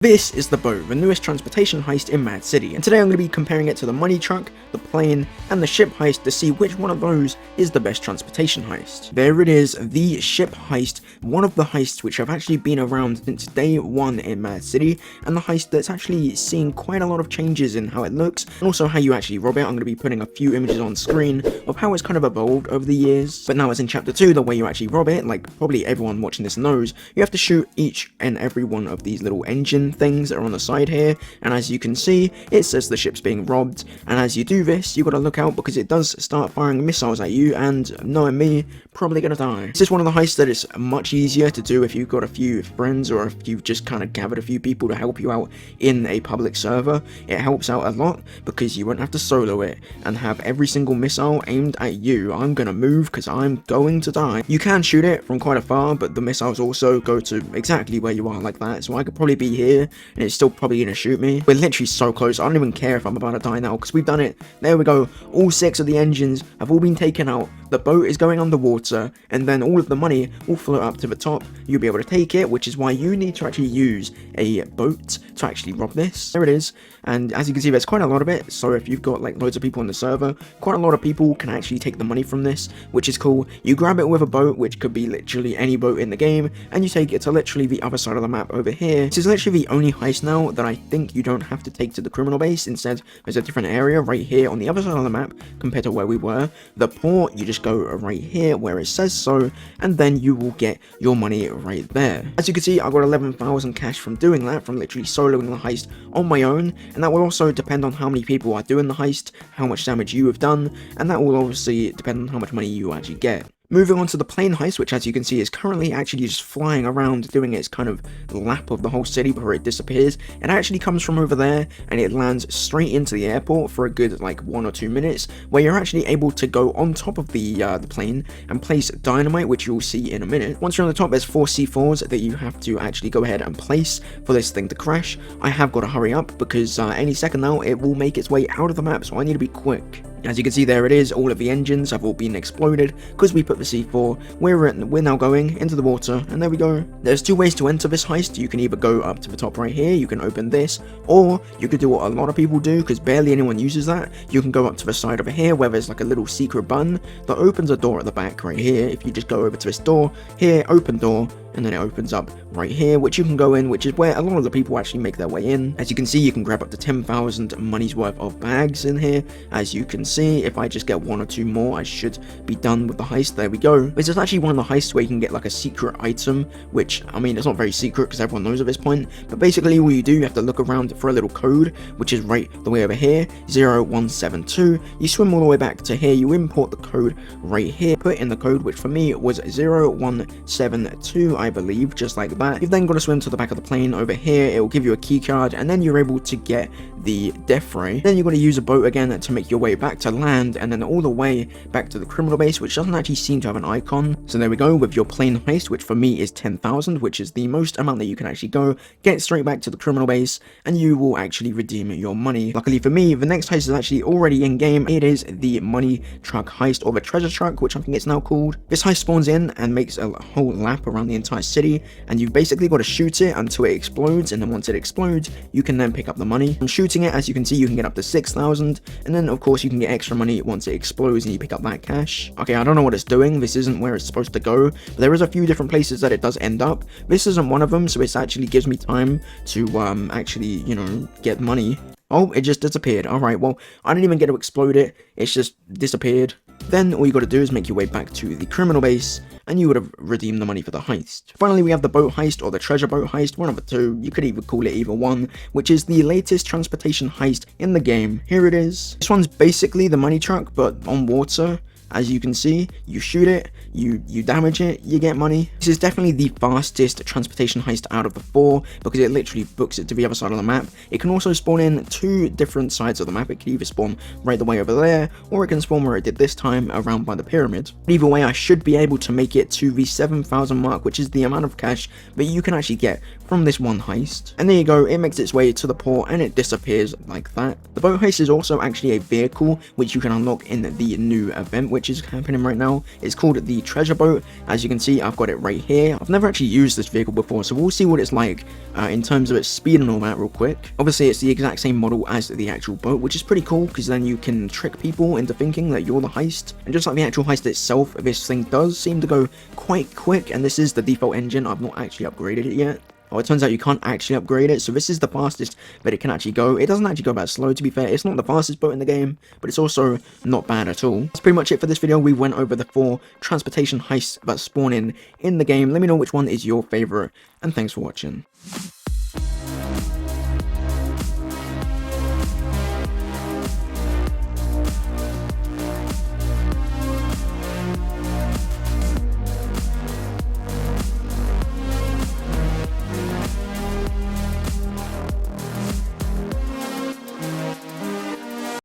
This is the boat, the newest transportation heist in Mad City, and today I'm going to be comparing it to the money truck, the plane, and the ship heist to see which one of those is the best transportation heist. There it is, the ship heist, one of the heists which have actually been around since day one in Mad City, and the heist that's actually seeing quite a lot of changes in how it looks, and also how you actually rob it. I'm going to be putting a few images on screen of how it's kind of evolved over the years, but now as in chapter 2, the way you actually rob it, like probably everyone watching this knows, you have to shoot each and every one of these little engine things that are on the side here, and as you can see it says the ship's being robbed, and as you do this you got to look out because it does start firing missiles at you, and knowing me, probably gonna die. This is one of the heists that is much easier to do if you've got a few friends or if you've just kind of gathered a few people to help you out in a public server. It helps out a lot because you won't have to solo it and have every single missile aimed at you. I'm gonna move because I'm going to die. You can shoot it from quite afar, but the missiles also go to exactly where you are like that, so I could probably be here and it's still probably gonna shoot me. We're literally so close. I don't even care if I'm about to die now because we've done it. There we go. All 6 of the engines have all been taken out. The boat is going underwater, and then all of the money will float up to the top. You'll be able to take it, which is why you need to actually use a boat to actually rob this. There it is, and as you can see there's quite a lot of it, so if you've got like loads of people on the server, quite a lot of people can actually take the money from this, which is cool. You grab it with a boat, which could be literally any boat in the game, and you take it to literally the other side of the map over here. This is literally the only heist now that I think you don't have to take to the criminal base. Instead, there's a different area right here on the other side of the map compared to where we were. The port, you just go right here where it says so, and then you will get your money right there. As you can see, I got 11,000 cash from doing that, from literally soloing the heist on my own, and that will also depend on how many people are doing the heist, how much damage you have done, and that will obviously depend on how much money you actually get. Moving on to the plane heist, which as you can see is currently actually just flying around doing its kind of lap of the whole city before it disappears. It actually comes from over there and it lands straight into the airport for a good like 1 or 2 minutes, where you're actually able to go on top of the plane and place dynamite, which you'll see in a minute. Once you're on the top, there's 4 C4s that you have to actually go ahead and place for this thing to crash. I have got to hurry up because any second now it will make its way out of the map, so I need to be quick. As you can see, there it is, all of the engines have all been exploded because we put the C4. We're now going into the water, and there we go. There's 2 ways to enter this heist. You can either go up to the top right here, you can open this, or you could do what a lot of people do because barely anyone uses that. You can go up to the side over here where there's like a little secret button that opens a door at the back right here. If you just go over to this door here, open door, and then it opens up right here, which you can go in, which is where a lot of the people actually make their way in. As you can see, you can grab up to 10,000 money's worth of bags in here. As you can see, if I just get 1 or 2 more, I should be done with the heist. There we go. This is actually one of the heists where you can get like a secret item, which, I mean, it's not very secret because everyone knows at this point, but basically what you do, you have to look around for a little code, which is right the way over here, 0172. You swim all the way back to here, you import the code right here, put in the code, which for me was 0172, I believe, just like that. You've then got to swim to the back of the plane over here, it will give you a key card, and then you're able to get the death ray. Then you've got to use a boat again to make your way back to land, and then all the way back to the criminal base, which doesn't actually seem to have an icon. So there we go with your plane heist, which for me is 10,000, which is the most amount that you can actually go, get straight back to the criminal base, and you will actually redeem your money. Luckily for me, the next heist is actually already in game. It is the money truck heist, or the treasure truck, which I think it's now called. This heist spawns in and makes a whole lap around the entire city, and you've basically got to shoot it until it explodes, and then once it explodes you can then pick up the money. From shooting it, as you can see, you can get up to 6,000, and then of course you can get extra money once it explodes and you pick up that cash. Okay, I don't know what it's doing, this isn't where it's supposed to go, but there is a few different places that it does end up. This isn't one of them, so it actually gives me time to actually, you know, get money. Oh, it just disappeared. Alright, well, I didn't even get to explode it, it's just disappeared. Then all you got to do is make your way back to the criminal base, and you would have redeemed the money for the heist. Finally, we have the boat heist, or the treasure boat heist, one of the two. You could even call it either one, which is the latest transportation heist in the game. Here it is. This one's basically the money truck, but on water. As you can see, you shoot it, you damage it, you get money. This is definitely the fastest transportation heist out of the 4 because it literally books it to the other side of the map. It can also spawn in 2 different sides of the map. It can either spawn right the way over there, or it can spawn where it did this time, around by the pyramid. Either way, I should be able to make it to the 7,000 mark, which is the amount of cash that you can actually get from this one heist. And there you go, it makes its way to the port and it disappears like that. The boat heist is also actually a vehicle which you can unlock in the new event, which is happening right now. It's called the the treasure boat. As you can see, I've got it right here. I've never actually used this vehicle before, so we'll see what it's like in terms of its speed and all that real quick. Obviously, it's the exact same model as the actual boat, which is pretty cool because then you can trick people into thinking that you're the heist. And just like the actual heist itself, this thing does seem to go quite quick, and this is the default engine. I've not actually upgraded it yet. Oh, it turns out you can't actually upgrade it, so this is the fastest that it can actually go. It doesn't actually go that slow, to be fair. It's not the fastest boat in the game, but it's also not bad at all. That's pretty much it for this video. We went over the 4 transportation heists that spawn in the game. Let me know which one is your favorite, and thanks for watching.